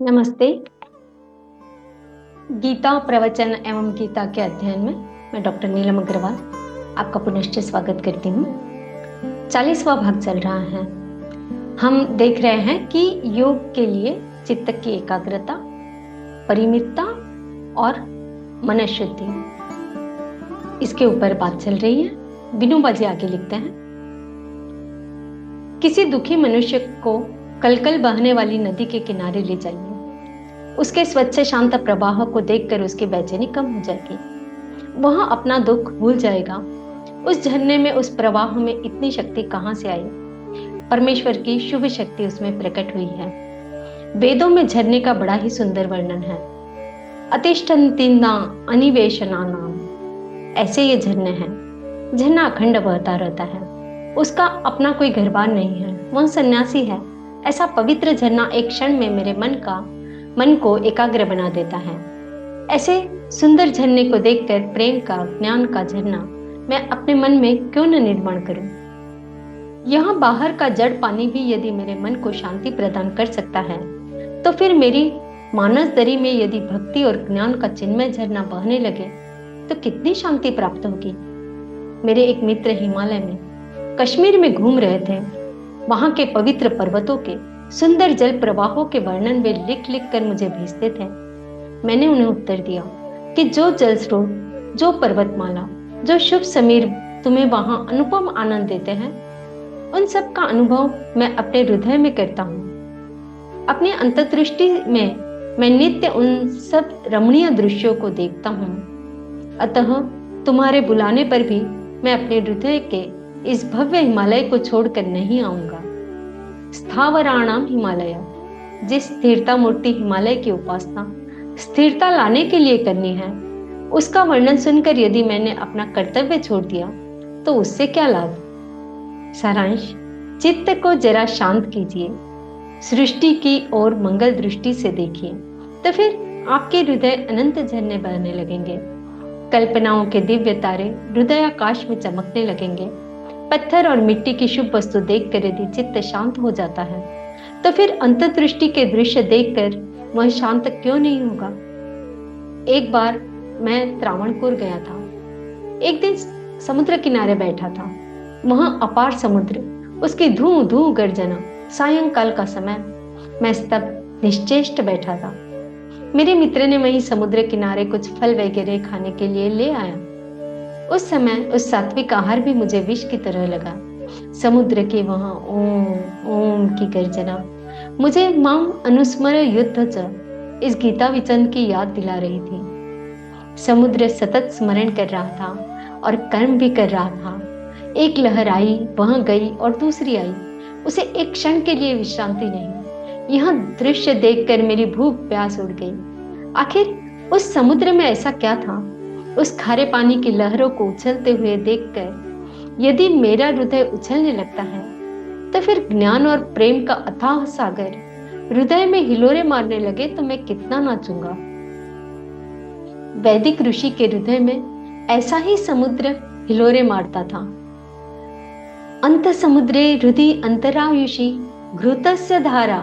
नमस्ते। गीता प्रवचन एवं गीता के अध्ययन में मैं डॉक्टर नीलम अग्रवाल आपका पुनश्च स्वागत करती हूँ। 40वां भाग चल रहा है। हम देख रहे हैं कि योग के लिए चित्त की एकाग्रता, परिमितता और मनःशुद्धि, इसके ऊपर बात चल रही है। विनोबा जी आगे लिखते हैं, किसी दुखी मनुष्य को कलकल बहने वाली नदी के किनारे ले जाइए। उसके स्वच्छ शांत प्रवाह को देखकर उसकी बेचैनी कम हो जाएगी। वह अपना दुख भूल जाएगा। उस झरने में, उस प्रवाह में इतनी शक्ति कहाँ से आई? परमेश्वर की शुभ शक्ति उसमें प्रकट हुई है। वेदों में झरने का बड़ा ही सुंदर वर्णन है। अतिष्ठन्तिना अनिवेशना नाम, ऐसे ये झरने हैं। झरना अखंड बहता रहता है। उसका अपना कोई घर बार नहीं है। वह सन्यासी है। ऐसा पवित्र झरना एक क्षण में मेरे मन को एकाग्र बना देता है। ऐसे सुंदर झरने को देखकर प्रेम का, ज्ञान का झरना मैं अपने मन में क्यों न निर्माण करूं? यहाँ बाहर का जड़ पानी भी यदि मेरे मन को शांति प्रदान कर सकता है, तो फिर मेरी मानस दरी में यदि भक्ति और ज्ञान का चिन्मय झरना बहने लगे तो कितनी शांति प्राप्त होगी। मेरे एक मित्र हिमालय में, कश्मीर में घूम रहे थे। वहां के पवित्र पर्वतों के सुंदर जल प्रवाहों के वर्णन वे लिख लिख कर मुझे भेजते थे। मैंने उन्हें उत्तर दिया कि जो जल स्रोत, जो पर्वतमाला, जो शुभ समीर तुम्हें वहां अनुपम आनंद देते हैं, उन सब का अनुभव मैं अपने हृदय में करता हूँ। अपनी अंतर्दृष्टि में मैं नित्य उन सब रमणीय दृश्यों को देखता हूँ। अतः तुम्हारे बुलाने पर भी मैं अपने हृदय के इस भव्य हिमालय को छोड़कर नहीं आऊंगा। स्थावराणाम हिमालय, जिस स्थिरता मूर्ति हिमालय की उपासना स्थिरता लाने के लिए करनी है, उसका वर्णन सुनकर यदि मैंने अपना कर्तव्य छोड़ दिया तो उससे क्या लाभ? सारांश, चित्त को जरा शांत कीजिए, सृष्टि की ओर मंगल दृष्टि से देखिए, तो फिर आपके हृदय अनंत झरने बहने लगेंगे। कल्पनाओं के दिव्य तारे हृदय आकाश में चमकने लगेंगे। पत्थर और मिट्टी की शुभ वस्तु देखकर यदि चित्त शांत हो जाता है, तो फिर अंतर्दृष्टि के दृश्य देखकर वह शांत क्यों नहीं होगा? एक बार मैं त्रावणकोर गया था। एक दिन समुद्र किनारे बैठा था। वहां अपार समुद्र, उसकी धू धू गर्जना, सायंकाल का समय। मैं स्तब्ध निश्चेष्ट बैठा था। मेरे मित्र ने वहीं समुद्र किनारे कुछ फल वगैरह खाने के लिए ले आया। उस समय उस सात्विक आहार भी मुझे विष की तरह लगा। समुद्र के वहां ओम ओम की गर्जना मुझे माम अनुस्मर युद्ध च, इस गीता वचन की याद दिला रही थी। समुद्र सतत स्मरण कर रहा था और कर्म भी कर रहा था। एक लहर आई, वहां गई और दूसरी आई। उसे एक क्षण के लिए विश्रांति नहीं। यह दृश्य देखकर मेरी भूख प्यास उड़ गई। आखिर उस समुद्र में ऐसा क्या था? उस खारे पानी की लहरों को उछलते हुए देखकर यदि मेरा हृदय उछलने लगता है, तो फिर ज्ञान और प्रेम का अथाह सागर हृदय में हिलोरे मारने लगे तो मैं कितना नाचूंगा। वैदिक ऋषि के हृदय में ऐसा ही समुद्र हिलोरे मारता था। अंत समुद्रे हृदि अंतरायुषी घृतस्य धारा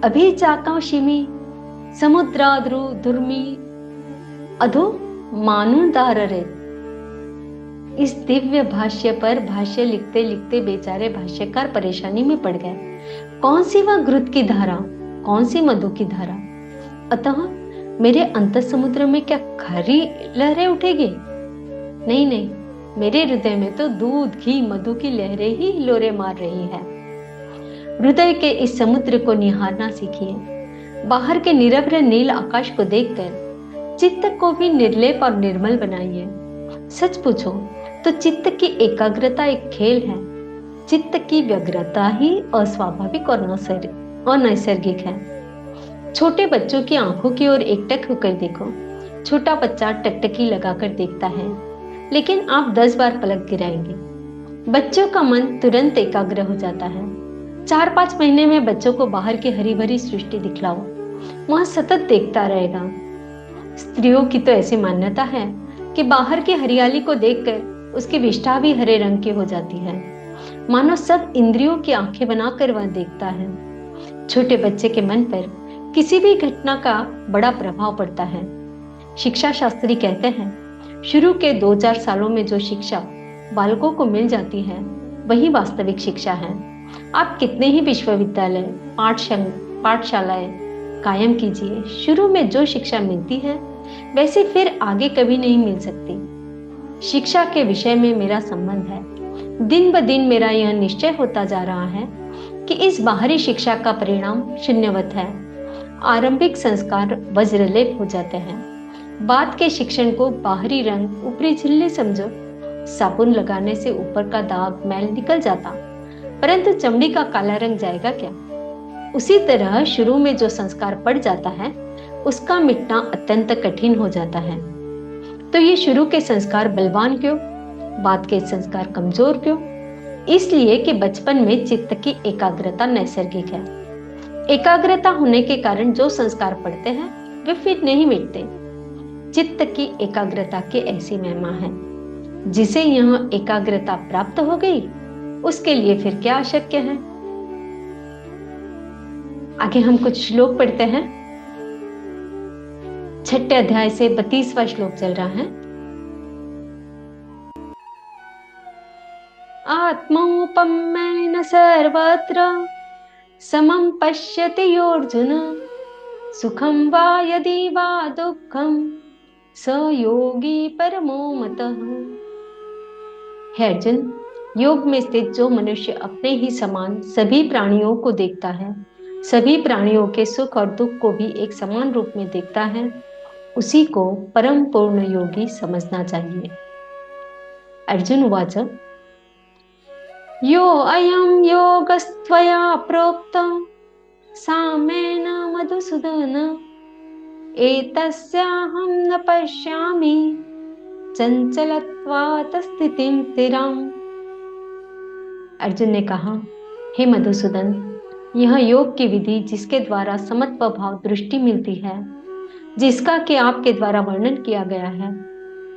अभिचाकाशिमी समुद्राद्रु दुर्मी अधो मानुदाररे। इस दिव्य भाष्य पर भाष्य लिखते लिखते बेचारे भाष्यकार परेशानी में पड़ गए। कौन सी वह घृत की धारा, कौन सी मधु की धारा? अतः मेरे अंत समुद्र में क्या खारी लहरें उठेगी? नहीं नहीं, मेरे हृदय में तो दूध, घी, मधु की लहरें ही हिलोरे मार रही है। हृदय के इस समुद्र को निहारना सीखिए। बाहर के निरभ्र नील आकाश को देखकर चित्त को भी निर्लेप और निर्मल बनाइए। सच पूछो तो चित्त की एकाग्रता एक खेल है। चित्त की व्यग्रता ही अस्वाभाविक और अनैसर्गिक है। छोटे बच्चों की आंखों की ओर एकटक होकर देखो। छोटा बच्चा टकटकी लगाकर देखता है, लेकिन आप 10 बार पलक गिराएंगे। बच्चों का मन तुरंत एकाग्र हो जाता है। 4-5 महीने में बच्चों को बाहर की हरी भरी सृष्टि दिखलाओ, वहां सतत देखता रहेगा। स्त्रियों की तो ऐसी मान्यता है कि बाहर की हरियाली को देखकर उसकी विष्ठा भी हरे रंग की हो जाती है, मानो सब इंद्रियों की आंखें बनाकर वह देखता है। छोटे बच्चे के मन पर किसी भी घटना का बड़ा प्रभाव पड़ता है। शिक्षा शास्त्री कहते हैं, शुरू के 2-4 सालों में जो शिक्षा बालकों को मिल जाती है वही वास्तविक शिक्षा है। आप कितने ही विश्वविद्यालय, पाठशालाएं कायम कीजिए, शुरू में जो शिक्षा मिलती है वैसे फिर आगे कभी नहीं मिल सकती। शिक्षा के विषय में मेरा संबंध है। दिन ब दिन मेरा यह निश्चय होता जा रहा है कि इस बाहरी शिक्षा का परिणाम शून्यवत है। आरंभिक संस्कार वज्रलेप हो जाते हैं। बाद के शिक्षण को बाहरी रंग, ऊपरी झिल्ली समझो। साबुन लगाने से ऊपर का दाग मैल निकल जाता, परंतु चमड़ी का काला रंग जाएगा क्या? उसी तरह शुरू में जो संस्कार पड़ जाता है उसका मिटना अत्यंत कठिन हो जाता है। तो ये शुरू के संस्कार बलवान क्यों, बाद के संस्कार कमजोर क्यों? इसलिए कि बचपन में चित्त की एकाग्रता नैसर्गिक है। एकाग्रता होने के कारण जो संस्कार पड़ते हैं वे फिर नहीं मिटते। चित्त की एकाग्रता की ऐसी महिमा है, जिसे यह एकाग्रता प्राप्त हो गई उसके लिए फिर क्या अशक्य है। आगे हम कुछ श्लोक पढ़ते हैं। 6ठे अध्याय से 32वां श्लोक चल रहा है। आत्मौपम्येन सर्वत्र समं पश्यति योऽर्जुन, सुखं वा यदि वा दुःखं स योगी परमो मतः। हे अर्जुन, योग में स्थित जो मनुष्य अपने ही समान सभी प्राणियों को देखता है, सभी प्राणियों के सुख और दुख को भी एक समान रूप में देखता है, उसी को परम पूर्ण योगी समझना चाहिए। अर्जुन उवाच, यो अयं योगस्त्वया प्रोक्तः सामेन मधुसूदन, एतस्याहं न पश्यामि चंचलत्वात् स्थितिं स्थिराम्। अर्जुन ने कहा, हे मधुसूदन, यह योग की विधि जिसके द्वारा समत्व भाव दृष्टि मिलती है, जिसका कि आपके द्वारा वर्णन किया गया है,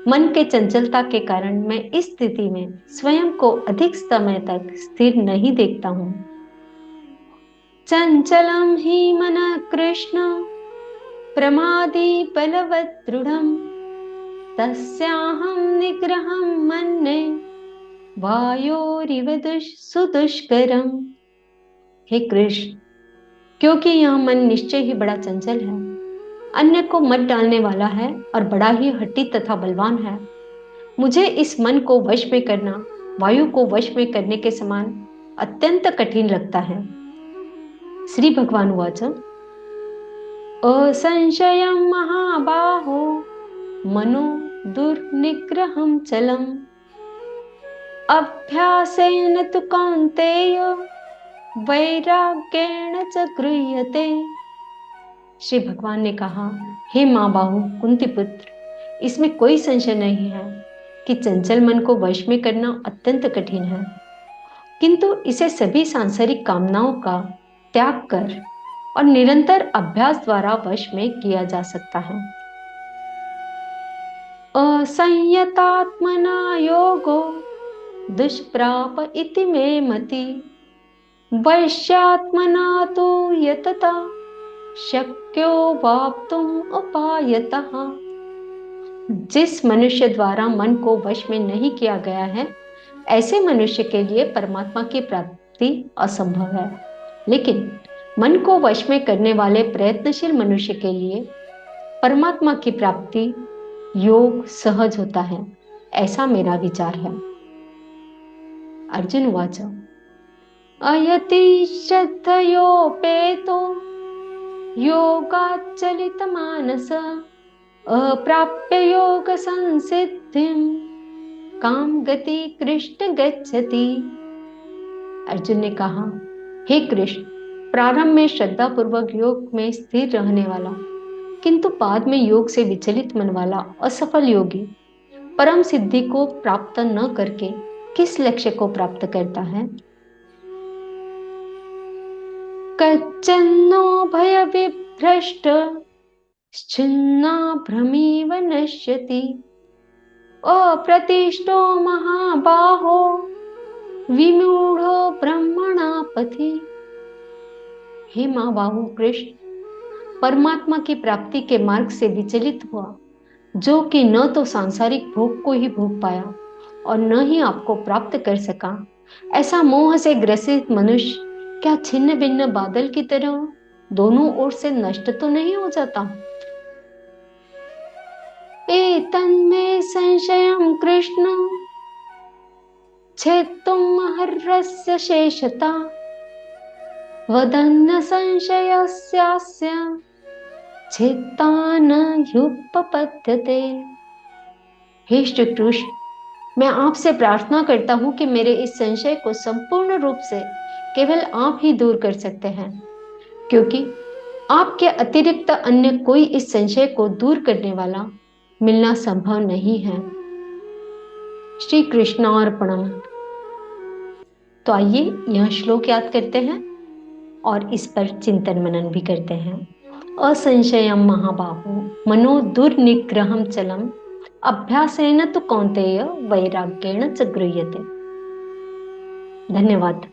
मन के चंचलता के कारण मैं इस स्थिति में स्वयं को अधिक समय तक स्थिर नहीं देखता हूँ। चंचलम ही मन कृष्ण प्रमादी बलवत् दृढ़म्, तस्याहं निग्रहं मन्ये वायोरिव सुदुष्करम्। हे कृष्ण, क्योंकि यह मन निश्चय ही बड़ा चंचल है, अन्य को मत डालने वाला है और बड़ा ही हट्टी तथा बलवान है, मुझे इस मन को वश में करना वायु को वश में करने के समान अत्यंत कठिन लगता है। श्री भगवान उवाच, असंशयं महाबाहो मनो दुर्निग्रहं चलम्, अभ्यासेन तु कौन्तेय वैराग्येण च गृह्यते। श्री भगवान ने कहा, हे माँ बाहु कुंती पुत्र, इसमें कोई संशय नहीं है कि चंचल मन को वश में करना अत्यंत कठिन है, किंतु इसे सभी सांसारिक कामनाओं का त्याग कर और निरंतर अभ्यास द्वारा वश में किया जा सकता है। असंयतात्मना योगो दुष्प्राप इति मे मति, वैश्यात्मना तो यतता शक्यो वाप्तुम उपायतः। जिस मनुष्य द्वारा मन को वश में नहीं किया गया है, ऐसे मनुष्य के लिए परमात्मा की प्राप्ति असंभव है, लेकिन मन को वश में करने वाले प्रयत्नशील मनुष्य के लिए परमात्मा की प्राप्ति योग सहज होता है, ऐसा मेरा विचार है। अर्जुन उवाच, अयति श्रद्धयोपेतो योगाच्चलित मानस, अप्राप्य योग संसिद्धिं काम गति कृष्ण गच्छति। अर्जुन ने कहा, हे कृष्ण, प्रारंभ में श्रद्धा पूर्वक योग में स्थिर रहने वाला किंतु बाद में योग से विचलित मन वाला असफल योगी परम सिद्धि को प्राप्त न करके किस लक्ष्य को प्राप्त करता है? कच्चन्नो भय विभ्रष्ट छिन्ना भ्रमीव नश्यति, अप्रतिष्ठो महाबाहो विमूढ़ो ब्रह्मणा पथि। हे महाबाहु कृष्ण, परमात्मा की प्राप्ति के मार्ग से विचलित हुआ, जो कि न तो सांसारिक भोग को ही भोग पाया और न ही आपको प्राप्त कर सका, ऐसा मोह से ग्रसित मनुष्य क्या छिन्न भिन्न बादल की तरह दोनों ओर से नष्ट तो नहीं हो जाता? एतन्मे संशयं कृष्ण छेत्तुम् हर्यस्य शेषता वदन्न संशयस्यास्य छेत्ता न ह्युपपद्यते। हे श्री कृष्ण, मैं आपसे प्रार्थना करता हूं कि मेरे इस संशय को संपूर्ण रूप से केवल आप ही दूर कर सकते हैं, क्योंकि आपके अतिरिक्त अन्य कोई इस संशय को दूर करने वाला मिलना संभव नहीं है। श्री कृष्णार्पणम। तो आइए यह श्लोक याद करते हैं और इस पर चिंतन मनन भी करते हैं। असंशयम महाबाहो मनो दुर्निग्रहम चलम अभ्यासेन तु कौन्तेय वैराग्येण च गृह्यते। धन्यवाद।